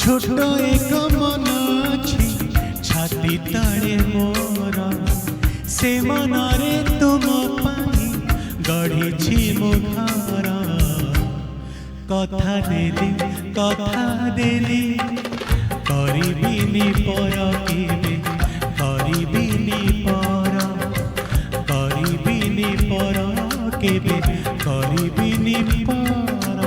ছোট এক মন ଅଛି ଛାତି ତଳେ ମୋର ସେ ମନରେ ତୁମ ପାଇଁ ଗଢ଼ିଛି ମୋ ଘର କଥା ଦେଲି କରିବିନି ପର କେବେ କରିବିନି ପର କେବେ କରିବିନି ପର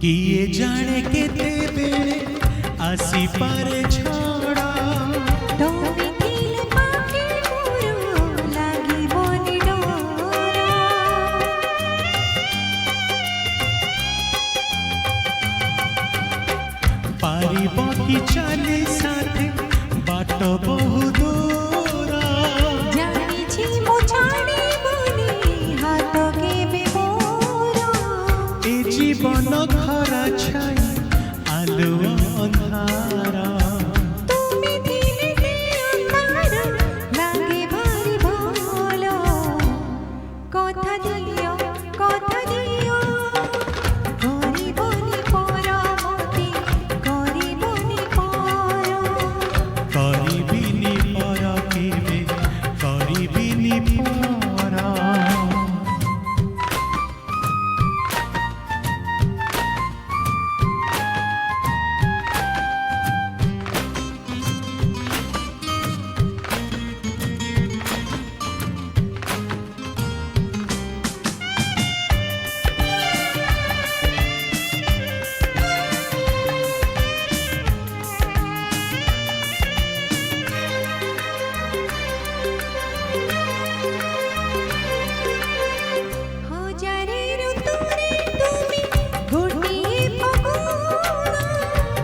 किए जाने केते बेले आसी पारे छोड़ा तोमे दिल पाके मोरो लागी बनी डोरा पारिब कि चले साथे बाट बहु दूरा जानिछि मो छाड़ी बनी हाथ केबे मोरा ए जीवन खरा छाई आलुआ अंधारा তুমি দিলে অন্ধার লাগে ভারি ভালো কথা দিও করিবনি পরমতি করিবনি পর করিবিনি পর কেবে করিবিনি পর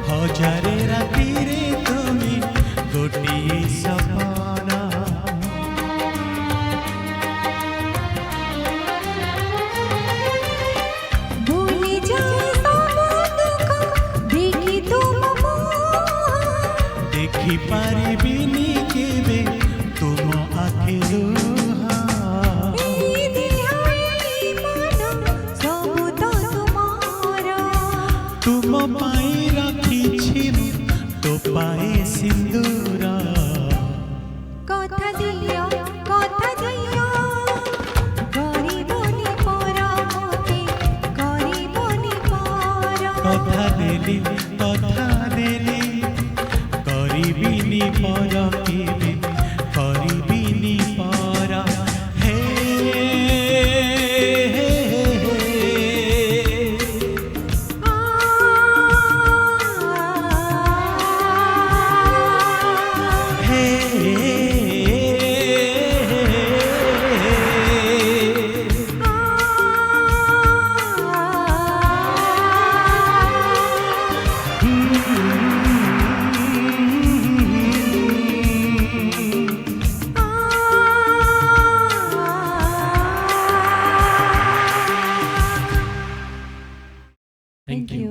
हजारे रातिरे तुमी गोटिए सपना भूली जाए सब दुख देखी तुम देखी पारिबिनी केबे तुम आखे लुहा तुम पाई राखिछि तो पाए सिंदूरा কথা দিও করিবনি পরমতি করিবনি পর কথা দেলি করিবিনি পর কেবে করিবিনি পর হে Thank you.